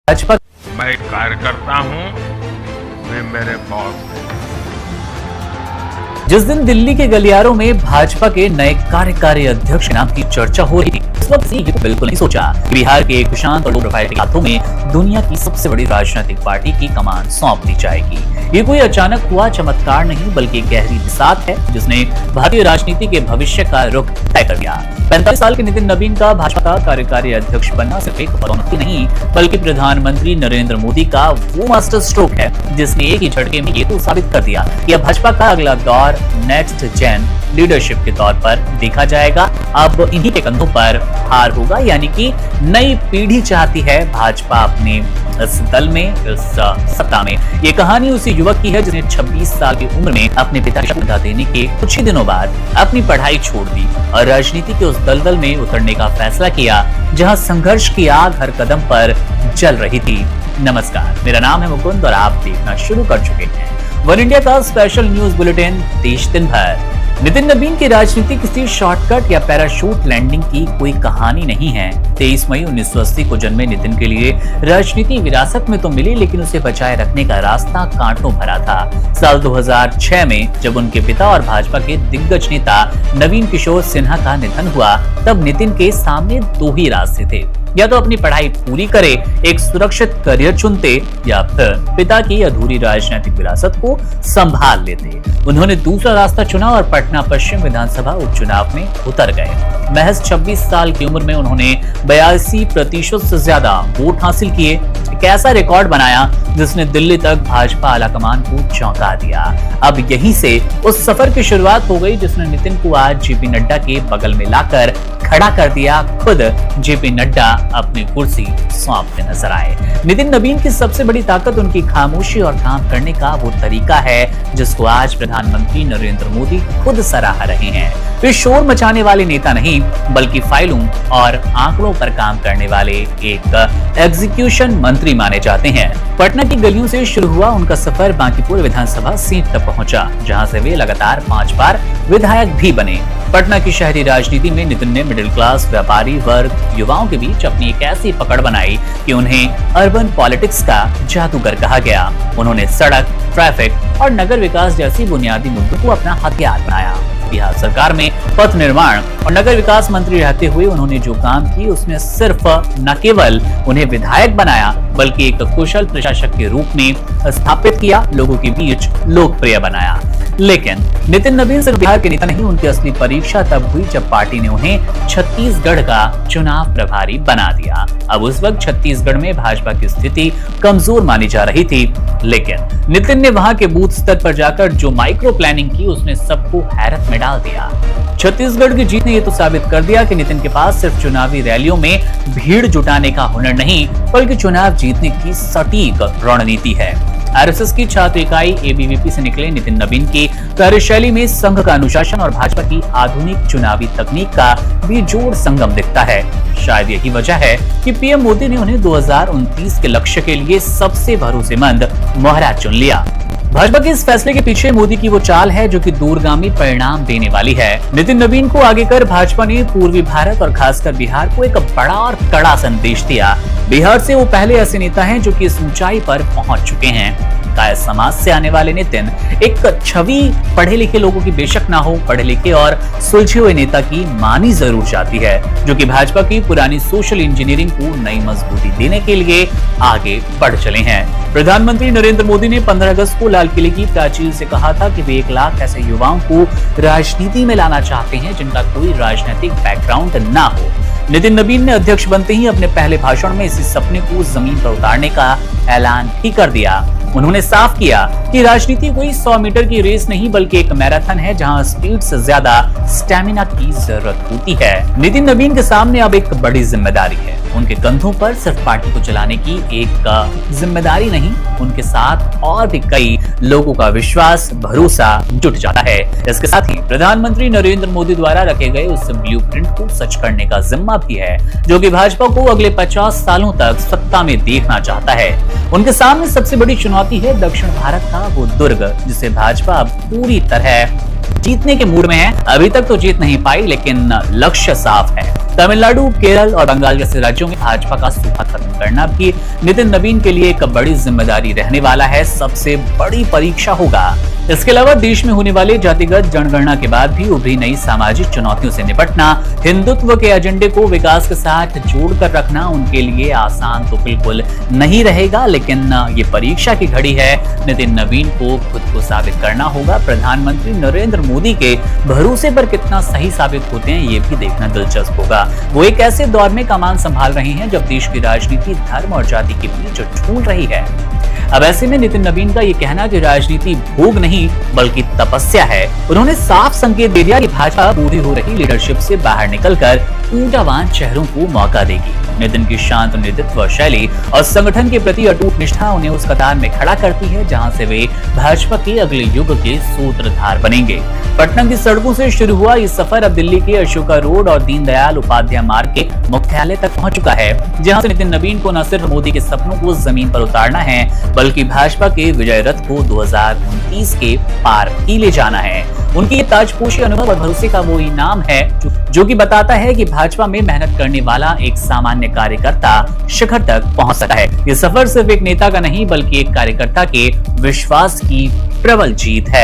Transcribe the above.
भाजपा मैं एक कार्यकर्ता हूं, वे मेरे बॉस हैं। जिस दिन दिल्ली के गलियारों में भाजपा के नए कार्यकारी अध्यक्ष नाम की चर्चा हो रही थी, उस वक्त ये बिल्कुल नहीं सोचा कि बिहार के एक शांत और लो प्रोफाइल के हाथों में दुनिया की सबसे बड़ी राजनीतिक पार्टी की कमान सौंप दी जाएगी। ये कोई अचानक हुआ चमत्कार नहीं, बल्कि गहरी बिसात है जिसने भारतीय राजनीति के भविष्य का रुख तय कर दिया। 45 साल के नितिन नवीन का भाजपा का कार्यकारी अध्यक्ष बनना सिर्फ एक पदोन्नति नहीं, बल्कि प्रधानमंत्री नरेंद्र मोदी का वो मास्टर स्ट्रोक है जिसने एक ही झटके में ये तो साबित कर दिया कि अब भाजपा का अगला दौर नेक्स्ट जेन लीडरशिप के तौर पर देखा जाएगा। अब इन्हीं के कंधों पर हार होगा, यानी कि नई पीढ़ी चाहती है भाजपा अपने इस दल में, इस सत्ता में। ये कहानी उसी युवक की है जिसने 26 साल की उम्र में अपने पिता को विदा देने के कुछ ही दिनों बाद अपनी पढ़ाई छोड़ दी और राजनीति के उस दलदल में उतरने का फैसला किया जहां संघर्ष की आग हर कदम पर जल रही थी। नमस्कार, मेरा नाम है मुकुंद और आप देखना शुरू कर चुके हैं वन इंडिया का स्पेशल न्यूज बुलेटिन देश दिन भर। नितिन नवीन की राजनीति किसी शॉर्टकट या पैराशूट लैंडिंग की कोई कहानी नहीं है। 23 मई 1980 को जन्मे नितिन के लिए राजनीति विरासत में तो मिली, लेकिन उसे बचाए रखने का रास्ता कांटों भरा था। साल 2006 में जब उनके पिता और भाजपा के दिग्गज नेता नवीन किशोर सिन्हा का निधन हुआ, तब नितिन के सामने दो ही रास्ते थे, या तो अपनी पढ़ाई पूरी करे, एक सुरक्षित करियर चुनते, या फिर पिता की अधूरी राजनीतिक विरासत को संभाल लेते। उन्होंने दूसरा रास्ता चुना और पटना पश्चिम विधानसभा उपचुनाव में उतर गए। महज 26 साल की उम्र में उन्होंने 82% से ज्यादा वोट हासिल किए। एक ऐसा रिकॉर्ड बनाया जिसने दिल्ली तक भाजपा आलाकमान को चौंका दिया। अब यहीं से उस सफर की शुरुआत हो गई जिसने नितिन को आज जेपी नड्डा के बगल में लाकर खड़ा कर दिया। खुद जेपी नड्डा अपनी कुर्सी सौंपते नजर आए। नितिन नवीन की सबसे बड़ी ताकत उनकी खामोशी और काम करने का वो तरीका है जिसको आज प्रधानमंत्री नरेंद्र मोदी खुद सराह रहे हैं। वे शोर मचाने वाले नेता नहीं, बल्कि फाइलों और आंकड़ों पर काम करने वाले एक एग्जीक्यूशन मंत्री माने जाते हैं। पटना की गलियों से शुरू हुआ उनका सफर बांकीपुर विधानसभा सीट तक पहुंचा, जहां से वे लगातार 5 बार विधायक भी बने। पटना की शहरी राजनीति में नितिन ने मिडिल क्लास, व्यापारी वर्ग, युवाओं के बीच अपनी एक ऐसी पकड़ बनाई कि उन्हें अर्बन पॉलिटिक्स का जादूगर कहा गया। उन्होंने सड़क, ट्रैफिक और नगर विकास जैसी बुनियादी मुद्दों को अपना हथियार बनाया। बिहार सरकार में पथ निर्माण और नगर विकास मंत्री रहते हुए उन्होंने जो काम की, उसने सिर्फ न केवल उन्हें विधायक बनाया, बल्कि एक कुशल प्रशासक के रूप में स्थापित किया, लोगों के बीच लोकप्रिय बनाया। लेकिन नितिन नवीन सिर्फ बिहार के नेता नहीं, उनकी असली परीक्षा तब हुई जब पार्टी ने उन्हें छत्तीसगढ़ का चुनाव प्रभारी बना दिया। अब उस वक्त छत्तीसगढ़ में भाजपा की स्थिति कमजोर मानी जा रही थी, लेकिन नितिन ने वहां के बूथ स्तर पर जाकर जो माइक्रो प्लानिंग की, उसने सबको हैरत में डाल दिया। छत्तीसगढ़ की जीत ने ये तो साबित कर दिया कि नितिन के पास सिर्फ चुनावी रैलियों में भीड़ जुटाने का हुनर नहीं, बल्कि चुनाव जीतने की सटीक रणनीति है। आरएसएस की छात्र इकाई एबीवीपी से निकले नितिन नवीन की कार्यशैली में संघ का अनुशासन और भाजपा की आधुनिक चुनावी तकनीक का भी जोड़ संगम दिखता है। शायद यही वजह है कि पीएम मोदी ने उन्हें 2029 के लक्ष्य के लिए सबसे भरोसेमंद मोहरा चुन लिया। भाजपा के इस फैसले के पीछे मोदी की वो चाल है जो कि दूरगामी परिणाम देने वाली है। नितिन नवीन को आगे कर भाजपा ने पूर्वी भारत और खासकर बिहार को एक बड़ा और कड़ा संदेश दिया। बिहार से वो पहले ऐसे नेता हैं जो कि इस ऊंचाई पर पहुंच चुके हैं। कायर समाज से आने वाले नितिन एक छवि पढ़े लिखे लोगों की बेशक ना हो, पढ़े लिखे और सुलझे हुए नेता की मानी जरूर जाती है, जो कि भाजपा की पुरानी सोशल इंजीनियरिंग को नई मजबूती देने के लिए आगे बढ़ चले हैं। प्रधानमंत्री नरेंद्र मोदी ने 15 अगस्त को लाल किले की प्राचीर से कहा था कि वे 1 लाख ऐसे युवाओं को राजनीति में लाना चाहते हैं जिनका कोई राजनीतिक बैकग्राउंड ना हो। नितिन नवीन ने अध्यक्ष बनते ही अपने पहले भाषण में इसी सपने को जमीन पर उतारने का ऐलान भी कर दिया। उन्होंने साफ किया कि राजनीति कोई 100 मीटर की रेस नहीं, बल्कि एक मैराथन है जहां स्पीड से ज्यादा स्टैमिना की जरूरत होती है। नितिन नवीन के सामने अब एक बड़ी जिम्मेदारी है। उनके कंधों पर सिर्फ पार्टी को चलाने की एक जिम्मेदारी नहीं, उनके साथ और भी कई लोगों का विश्वास, भरोसा जुट जाता है। इसके साथ ही प्रधानमंत्री नरेंद्र मोदी द्वारा रखे गए उस ब्लूप्रिंट को सच करने का जिम्मा भी है, जो कि भाजपा को अगले 50 सालों तक सत्ता में देखना चाहता है। उनके सामने सबसे बड़ी चुनौती है दक्षिण भारत का वो दुर्ग, जिसे भाजपा अब पूरी तरह जीतने के मूड में है। अभी तक तो जीत नहीं पाई, लेकिन लक्ष्य साफ है। तमिलनाडु, केरल और बंगाल जैसे राज्यों में भाजपा का सूखा खत्म करना भी नितिन नवीन के लिए एक बड़ी जिम्मेदारी रहने वाला है, सबसे बड़ी परीक्षा होगा। इसके अलावा देश में होने वाले जातिगत जनगणना के बाद भी उभरी नई सामाजिक चुनौतियों से निपटना, हिंदुत्व के एजेंडे को विकास के साथ जोड़कर रखना उनके लिए आसान तो बिल्कुल नहीं रहेगा, लेकिन ये परीक्षा की घड़ी है। नितिन नवीन को खुद को साबित करना होगा। प्रधानमंत्री नरेंद्र मोदी के भरोसे पर कितना सही साबित होते हैं, ये भी देखना दिलचस्प होगा। वो एक ऐसे दौर में कमान संभाल रहे हैं जब देश की राजनीति धर्म और जाति के बीच छूट रही है। अब ऐसे में नितिन नवीन का ये कहना कि राजनीति भोग नहीं बल्कि तपस्या है, उन्होंने साफ संकेत दे दिया कि भाजपा पूरी हो रही लीडरशिप से बाहर निकलकर ऊर्जावान चेहरों को मौका देगी। नितिन की शांत नेतृत्व शैली और संगठन के प्रति अटूट निष्ठा उन्हें उस कतार में खड़ा करती है जहां से वे भाजपा के अगले युग के सूत्रधार बनेंगे। पटना की सड़कों से शुरू हुआ ये सफर अब दिल्ली के अशोका रोड और दीनदयाल उपाध्याय मार्ग के मुख्यालय तक पहुंच चुका है, जहां से नितिन नवीन को न सिर्फ मोदी के सपनों को जमीन पर उतारना है बल्कि भाजपा के विजय रथ को 2029 के पार ही ले जाना है। उनकी ये ताजपोशी अनुभव और भरोसे का वो इनाम है जो कि बताता है कि भाजपा में मेहनत करने वाला एक सामान्य कार्यकर्ता शिखर तक पहुंच सकता है। ये सफर सिर्फ एक नेता का नहीं बल्कि एक कार्यकर्ता के विश्वास की प्रबल जीत है।